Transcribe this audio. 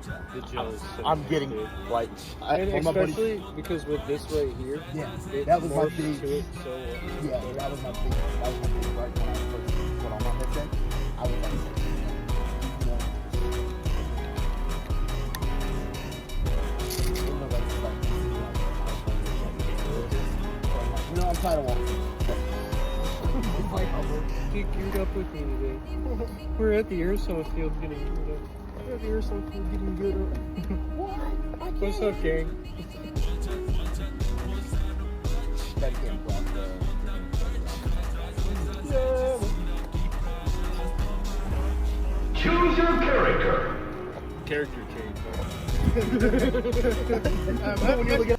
The gel is so I'm getting big. like, And one of my buddies- especially because with this right here, Yeah, it that was my morphs big. to it so Yeah, that was my big. That was my big gripe when I first put on my headset. I was like, you know, nobody's like, you know, I'm tired of walking. Get geared up with me today. We're at the airsoft field getting geared up. We're at the airsoft field getting geared up. What? What's up, gang? That can't block Choose your character. Character change. when you look at